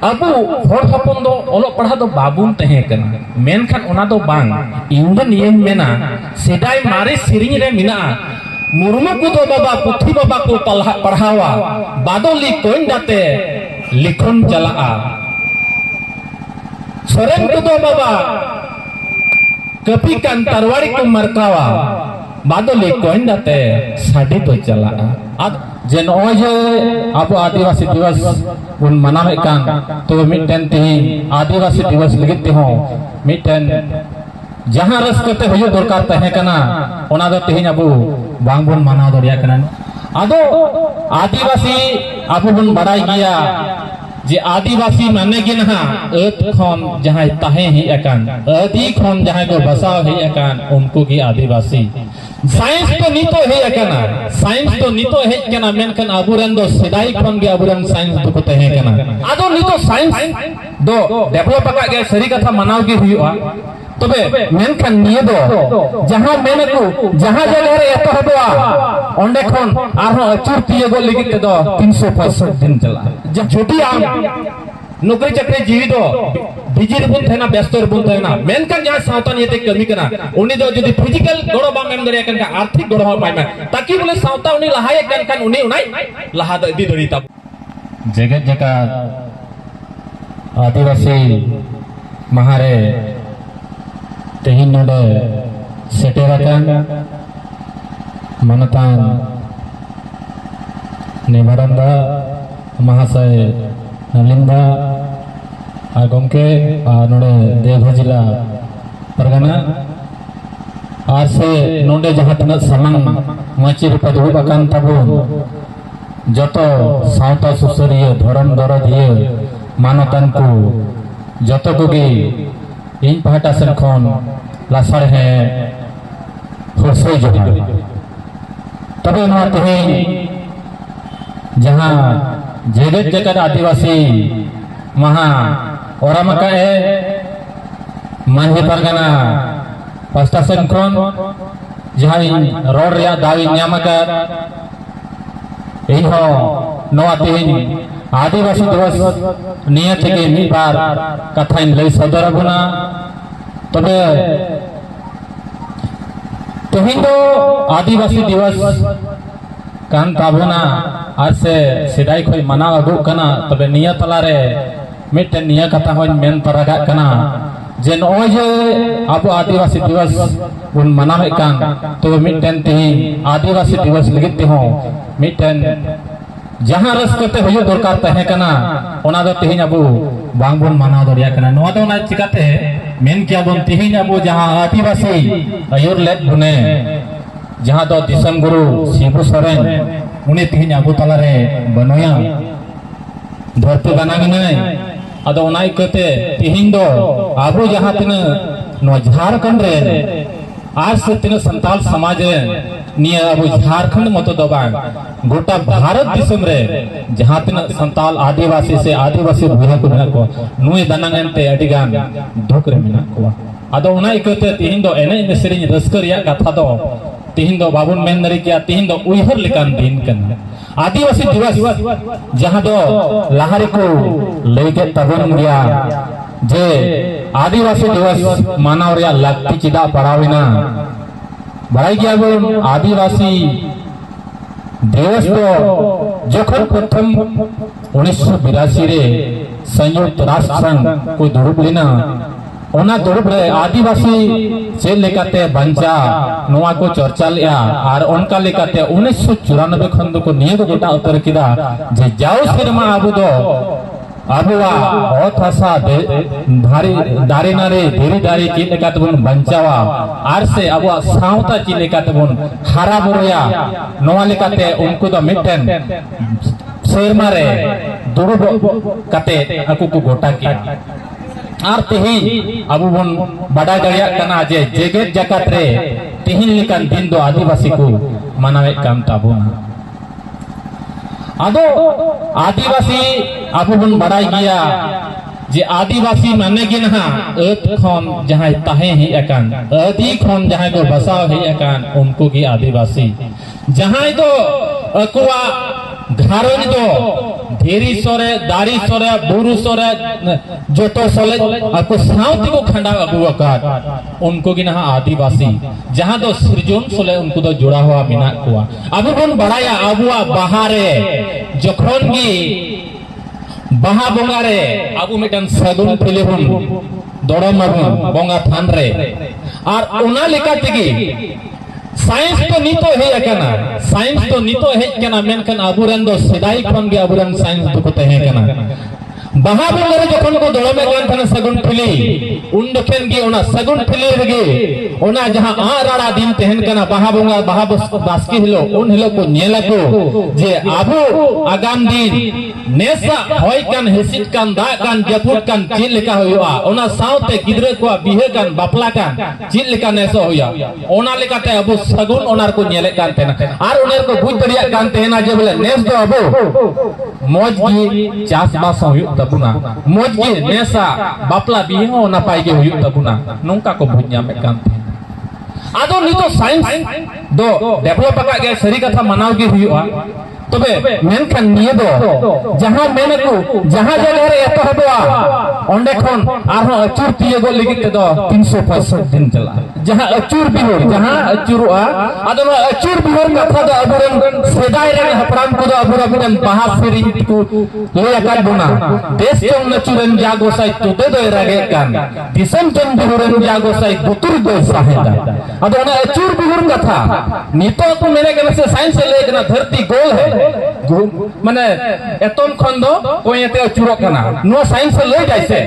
अबो हर हपन दो ओलो पढ़ा दो बाबुन तहे कना मेनखान ओना दो बांग इउंडे नियम मेना सेदाय मारे सिरिंग रे मिना मुर्मु को दो बाबा पुथी बाबा को पढ़ावा बादोली कोइन दाते लिखन चला सोरेन को दो बाबा कपी कान तरवाड़ी को मरकावा बादोली कोइन दाते साड़ी तो चला जे नॉइजे अब आदिवासी दिवस उन मनावे कान तो मिटन तेही आदिवासी दिवस लगित हो मिटन जहां रस्ते हुयो दरकार तहे कना ओना दो तेही अबो बांग बन मना दरिया कना आदो आदिवासी अबो बन बड़ाई गया जे आदिवासी माने गिन हा एत खन जहां तहे ही अकान आदि खन जहां को बसाव ही अकान उनको की आदिवासी साइंस तो नीतो है अकाना साइंस तो नीतो है कना मेनकन अबुरन दो सिदाई खन गे अबुरन साइंस दुको तहे कना आदो नीतो साइंस दो डेवलप का गे सरी कथा मनाव गे हुआ तबे मेनकन निये दो जहां मेनको जहां जगह रे एतो हबवा ओंडे खन आरो अचुर तिये गो लगित दो 365 दिन चला जोटी आम नौकरी चाकरी जीवी दो बिजी रे बुन थेना व्यस्त रे बुन थेना मेनकन जहां सावता नियते कमी कना उनी दो जदी फिजिकल गोड़ो बा मेम दरिया कन आर्थिक गोड़ो पाय में ताकि बोले सावता उनी लहाय कन उनी उनाई लहा दी दरी ता जगह जगह आदिवासी महारे तेहिन नोडे सेटेराकान मनतान निमरंदा महाशय नलिंदा गमके नोडे देवघर जिला परगना आज से नोडे जहां तना समंग मची रूप दुब अकान तबुन जतो सावता सुसरिय धरम दरदिए मानतान को जतो कोगी इन पहाटा सेन खन लासार है हरसई जोहार तबे नोआ तेहेन जहां जेगत जगत आदिवासी महा ओरामका मानही परगना पास्टा सेन खन जहां रोड रिया दावी न्यामका इहो नोआ तेहेन आदिवासी दिवस निये थेके मिद बार कथाइन लई सदर बुना तबे तेहिन दो आदिवासी दिवस कान ताबुना आज से सिदाई खोई मनाव अगु कना तबे निया तलारे मिटन निया कथा होय मेन तरागा कना जे नॉय जे अब आदिवासी दिवस उन मनावे कान तो मिटन तेहिन आदिवासी दिवस लगित हो मिटन जहां रस्ते हुयो दरकार तहे कना ओना दो तेहिन अबो बांग बन मनाव दरिया कना नोआ दो ना चिकाते मेन किया बन तेहिन अबो जहां आदिवासी अयोर लेट बुने जहां दो दिसम गुरु शिबू सोरेन उनी तेहिन अबो तलारे बनोया धरती बनागिने अदो ओना इकते तेहिन दो अबो जहां तिना नो झारखंड रे आज से तिना संताल समाज निया अबो झारखंड मतो दबांग गोटा भारत दिसम रे जहां तिना संताल आदिवासी से आदिवासी बुहा को मेना को नुई दानांगते अडिगान धोक रे मेना को अदो उना इकते तिहिन दो एने इन सेरिन रस्करिया कथा दो तिहिन दो बाबुन मेन नरी किया तिहिन दो उइहर लिकान दिन कन आदिवासी दिवस जहां दो लहारी को लेके तबन गया जे आदिवासी दिवस मानव रिया लागती चिदा पड़ाविना बड़ाई गया बो आदिवासी दिवस तो जखन प्रथम 1982 रे संयुक्त राष्ट्र संघ को दुरुब लेना ओना दुरुब रे आदिवासी से लेकाते बंचा नोआ को चर्चा लिया और उनका लेकाते 1994 खंड को निये गोटा उतर किदा जे जाओ सिरमा आबु दो आबुआ बहुत हसा धारी दारी नारे धीरे दारी की लेकाते बन बंचावा आर से आबुआ सावता की लेकाते बन हरा बुरिया नोआ लेकाते उनको तो मिटन सेरमा रे दुरुब कते अकु को गोटा की आर तेहिन अबु बन बड़ा दरिया कना जे जेगेत जगत रे तेहिन लिकन दिन दो आदिवासी को मनावे काम ताबुना आदो आदिवासी अबु बन बड़ा गया जे आदिवासी माने गिन हा एत खन जहां तहे ही अकान आदि खन जहां को बसाव ही अकान उनको की आदिवासी जहां दो अकुआ घारों दो धीरी सोरे दारी सोरे बुरु सोरे जोतो सोले आपको साउती को खंडा अगु अकाद उनको की नहा आदिवासी जहां तो सृजन सोले उनको तो जुड़ा हुआ मिना कुआ अबु बन बड़ाया अबुआ बहारे जखन की बहा बोंगारे अबु मिटन सगुन फिलेबुन दड़मबुन बोंगा थान रे और उना लेका तेगी साइंस तो नितो हे अकना साइंस तो नितो हे कना मेनकन अबुरन दो सिदाई खन गे अबुरन साइंस दुको तहे कना बहा बोंगारे जखन को दड़मे गन थाना सगुन फिली उन दखेन गे ओना सगुन फिली रेगे ओना जहां आ राड़ा दिन तहन कना बहा बोंगा बहा बास्की हिलो उन हिलो को नेला को जे आबो आगाम दिन नेसा होय कान हेसिट कान दा कान जपुट कान चिल लेका होया ओना साउते गिद्रे को बिहे कान बापला कान चिल लेका नेसा होया ओना लेकाते अबो सगुन ओनार को नेले कान तेना आर ओनार को बुझ दरिया कान तेना जे बोले नेस दो अबो मौज की चास बास होय तबुना मौज की नेसा बापला बिहे हो नापाय के होय तबुना नोंका को बुझ ᱧᱟᱢ कान आदो नितो साइंस दो डेवलप का गे सरी कथा मनाव गे हुआ तबे मेनखान निये दो जहां मेनको जहां जगह रे एतो हबवा ओंडे खन आरो अचूर तिये गो लगित दो 365 दिन चला जहां अचूर बिहोर जहां अचूरवा आदो अचूर बिहोर कथा दो अबुरन सेदाय रे हपराम को दो अबुरन बाहा सिरी को ले आकार बुना देश के नचुरन जागो साइ तुदे दो रागे कान दिसम जन बिहोरन जागो साइ बुतुर दो साहेदा आदो अचूर बिहोर कथा नितो को मेरे के से साइंस ले ना धरती गोल है माने एतन खन दो कोयते अचुरो कना नो साइंस ले जाइसे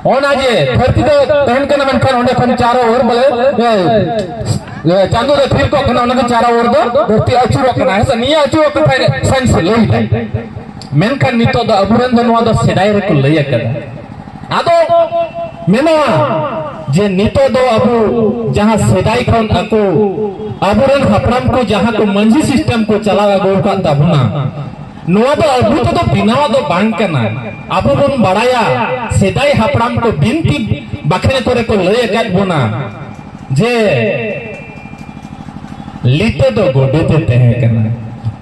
ओना जे धरती दो तहन कना मन खन ओंडे खन चारो ओर बोले चांदो दे फिर को कना ओना चारो ओर दो धरती अचुरो कना है निया अचुरो कथा साइंस ले मेन खन नितो दो अबुरन दो नो दो सेदाय रे को ले कदा आदो मेनवा जे नितो दो अबु जहां सेदाय खन अको अबुरन हपराम को जहां को मंजी सिस्टम को चलावा गो का तबना नोआ तो अबु तो बिनावा दो बांग कना अबु बन बड़ाया सेदाय हपराम को बिनती बखरे करे को ले काट बोना जे लिते दो गोडे ते है कना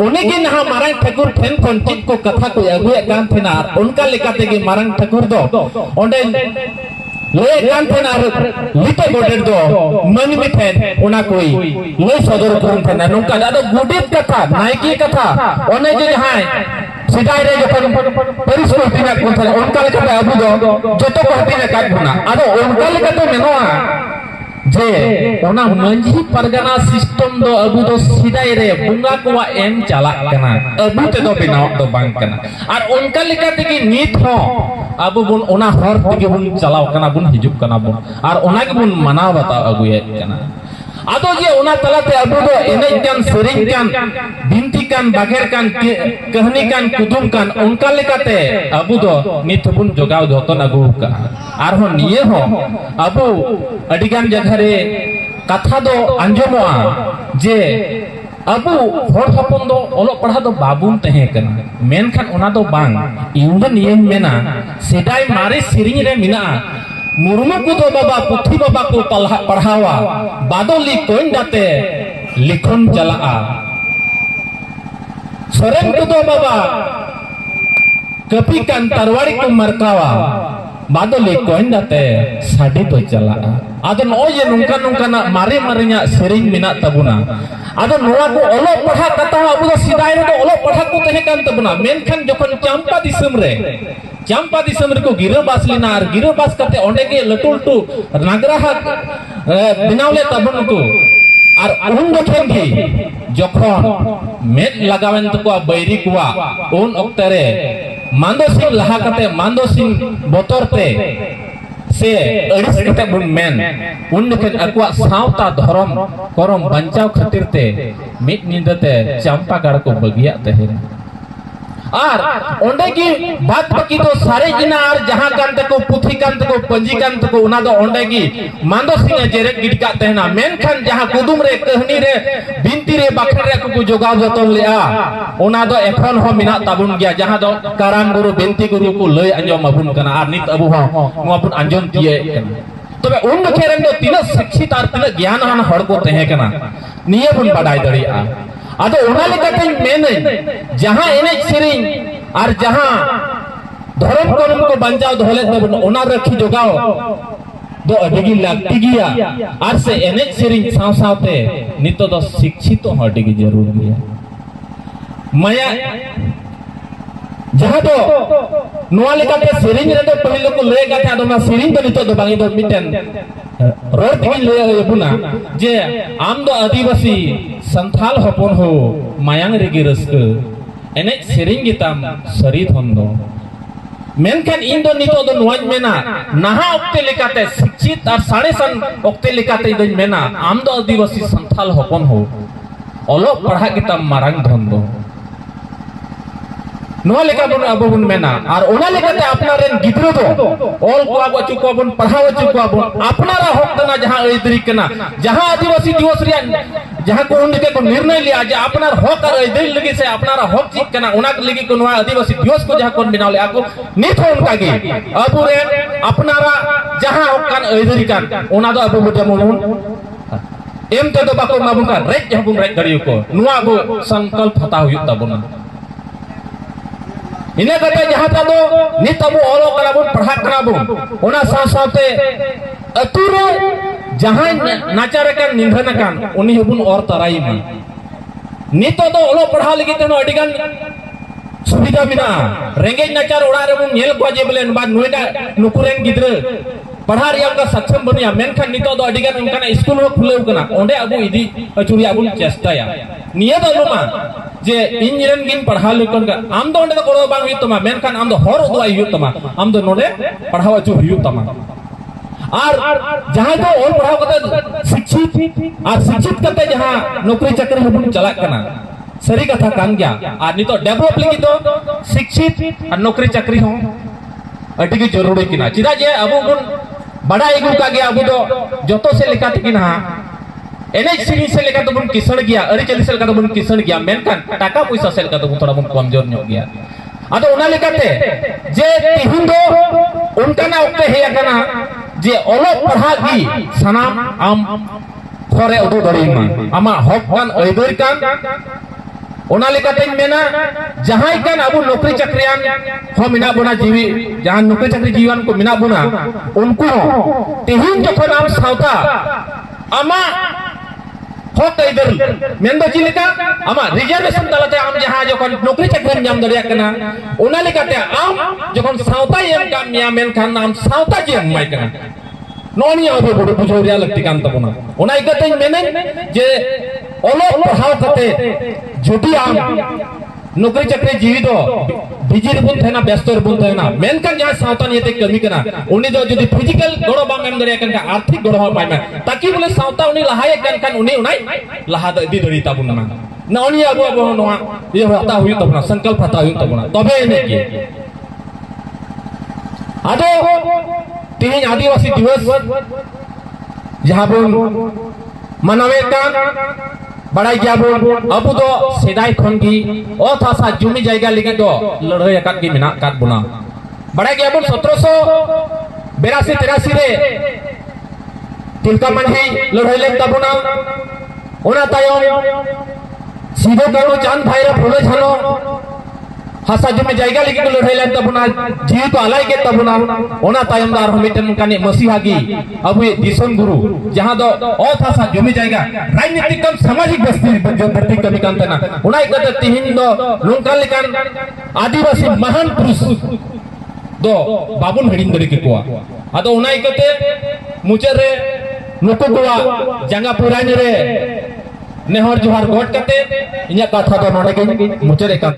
उन्हें के नहा मारंग ठाकुर ठेन कोन चित को कथा को अगुए कान थेना उनका लेकाते के मारंग ठाकुर दो ओंडे ले कान थेना लिते गोडे दो मन में ठेन ओना कोई ले सदर कोन थेना नुका दादो गुडित कथा नायकी कथा ओने जे हाय सिदाय रे जखन परिस को तिना कोन थेना उनका लेकाते अबु दो जतो को हतिना काट बना आदो उनका लेकाते मेनवा जे ओना मंजी परगना सिस्टम दो अबु दो सिदाय रे बुंगा को एम चला कना अबु ते दो बिनाव दो बांग कना और उनका लेकाते की नीत हो अबु बुन ओना हर तेगे बुन चलाव कना बुन हिजुक कना बुन और ओना के बुन मनाव बता अगुए कना आदो जे ओना तलाते अबु दो एने कान सेरिंग कान बिनती कान बागेर कान कहानी कान कुदुम कान उनका लेकाते अबु दो नित बुन जोगाव जतन अगु का आर हो निये हो अबु अडिगान जगह रे कथा दो अंजमवा जे अबु होर हपन दो ओलो पढ़ा दो बाबुन तहे कना मेनखान ओना दो बांग इउंडन ये मेना सेदाय मारे सिरिंग रे मिना मुर्मु को दो बाबा पुथी बाबा को पढ़ावा बादोली कोइन दाते लिखन चला सोरेन को दो बाबा कपी कान तरवाड़ी को मरकावा बादोली कोइन दाते साडी तो चला आदो नो ये नुंका नुंका ना मारे मारेnya सेरिंग मिना तबुना आदो नोआ को ओलो पढ़ा कथा अबु दो सिदाय रे दो ओलो पढ़ा को तहे कान तबुना मेनखान जखन चांपा दिसम रे को गिरो बास लेना और गिरो बास करते ओंडे के लटू लटू नागराहा बिनावले तबन को और उन जखन भी जखन मेट लगावेन तो बैरी कुआ उन ओक्ते रे मांदो सिंह लहा कते मांदो सिंह बोतर ते से अड़िस कते बुन मेन उन जखन अकुआ सावता धर्म करम बंचाव खातिर ते मिट निंदते चंपा गाड़ को बगिया तहे और ओंडे की बात बाकी तो सारे जिना और जहां कांते को पुथी कांते को पंजी कांते को उना दो ओंडे की मांदो सिंह जेरेट गिडका तहना मेनखान जहां कुदुम रे कहानी रे बिनती रे बाखर रे को जोगाव जतन लेआ उना दो एखन हो मिना ताबुन गया जहां दो काराम गुरु बिनती गुरु को लय अंजम अबुन कना और नित अबु हो अबुन अंजम तिए तबे उन खेरन दो तीन शिक्षित और तीन ज्ञानवान हड़ को तहे कना निये बुन बडाय दरिया आदो ओना लेकाते मेन जहां एने सेरिंग और जहां धर्म कर्म को बंजाव दोहले तब ओना रखी जोगाओ दो अडिगी लगती गया और से एनेज सेरिंग साव सावते नितो दो शिक्षित हो अडिगी जरूर गया माया जहां तो नोआ लेकाते सेरिंग रे तो पहिले को ले गाते आदो ना सेरिंग तो नितो दो बांगी दो मिटन रोड थी ले बुना जे आम दो आदिवासी संथाल हपन हो मायांग रेगी रस्क एनेज सेरिंग गिताम सरीत होंदो मेनखान इन दो नितो दो नोज मेना नहा ओक्ते लेकाते शिक्षित और साढ़े सन ओक्ते लेकाते दो मेना आम दो आदिवासी संथाल हपन हो ओलो पढ़ा गिताम मारांग धोंदो नोआ लेका बन अब बन मेना और ओना लेकाते अपना रेन गिद्रो दो ऑल को अब चुको बन पढ़ाव चुको बन अपना रा हक तना जहां ऐदरी कना जहां आदिवासी दिवस रिया जहां को उनके को निर्णय लिया जे अपना हक और ऐदरी लगी से अपना रा हक चिक कना ओना लगी को नोआ आदिवासी दिवस को जहां कोन बिनाले आको नित हो उनका गे अब रेन अपना रा जहां हक कान ऐदरी कान ओना दो अब जमोन एम ते दो बाको माबुन का रेज हबुन रेज दरियो को नोआ बो संकल्प हता हुई तबना इने कते जहां ता दो नित अब ओलो करा बन पढ़ा करा बन ओना साथ साथे अतु रे जहां नाचार कान निंधन कान उनी हबुन और तराई में नित दो ओलो पढ़ा लगी तेनो अडिगान सुविधा बिना रेंगेज नाचार ओड़ा रे बन नेल को जे बोले बाद नोएडा नुकुरेन गिद्र पढ़ा रिया का सक्षम बनिया मेनखान नितो दो अडिगान उनका स्कूल हो खुलेउ कना ओंडे अब इदी अचुरी अब चेष्टाया निया दो लुमा जे इंजीनियर गिन पढ़ा लेकन का आम दो ओंडे गोड़ो बांग हुई तमा मेनखान आम दो हर उदवाई हुई तमा आम दो नोडे पढ़ावा चु हुई तमा और जहां तो और पढ़ाव कते शिक्षित कते जहां नौकरी चाकरी हबुन चला कना सरी कथा कान गया और नितो डेवलप लगी तो शिक्षित और नौकरी चाकरी हो अटी की जरूरी किना चिदा जे अब बुन बड़ा एगु का गया अब दो जतो से लेका किना एनेज सिंह से लेकर तो बुन किसण गया अरे चली से लेकर तो बुन किसण गया मेनखान टाका पैसा से लेकर तो बुन थोड़ा बुन कमजोर न्यो गया अदो उना लेकाते जे तिहुन दो उनका ना ओक्ते हे कना जे ओलो पढ़ा की सनाम आम थोरे उदो दरी मा आमा हक कान ऐदर कान ओना लेकाते मेना जहां कान अब नौकरी चाकरियान हो मिना बुना जीवी जहां नौकरी चाकरी जीवन को मिना बुना उनको तिहुन जखन आम सावता आमा हक ऐदर मेंदो चिलेका आमा रिजर्वेशन तलते आम जहां जखन नौकरी चाकरी नाम दरिया कना ओना लेकाते आम जखन सावता एम काम मिया मेनखान आम सावता जे माय कना नोनी अब बड़ बुझोरिया लगती कान तबना ओना इकते मेने जे ओलो पढ़ाव कते जुटी आम नौकरी चाकरी जीवी दो बिजी बुन थेना व्यस्त बुन थेना मेनखान जहां सावता नियते कमी कना उनी दो जदी फिजिकल गोड़ो बाम एम दरिया कन आर्थिक गोड़ो हो पाइमा ताकि बोले सावता उनी लहाय कन उनी उनाय लहा दी दरी ताबुन ना नोनी अब नोआ ये हता हुई तबना संकल्प हता हुई तबना तबे इने के आदो तीन आदिवासी दिवस जहां बुन मनावे कान बड़ाई गया बोल अब दो सेदाई खन की अथासा जुमी जायगा लगी दो लड़ाई अकात की मिना काट बुना बड़ाई गया बोल 1782-83 रे तिलका मांझी लड़ाई ले तबुना ओना तायम सीधो कानो चांद भाईरा फुले झालो हासा जुमी जायगा लगी को लड़ाई ले तबुना जीव तो अलाई के तबुना ओना तायम दार मिटन काने मसीहागी अब ये दिसन गुरु जहां दो अथासा जुमी जायगा राजनीतिक कम सामाजिक बस्ती जो धरती कमी कांते ना उनाई कते तिहिन दो नोंका लेकान आदिवासी महान पुरुष दो बाबुन हिडिन दरी के कोआ आदो उनाई कते मुचरे नुको कोआ जंगा पुरानी रे नेहर जोहार गोट कते इnya कथा दो नोडे के मुचरे का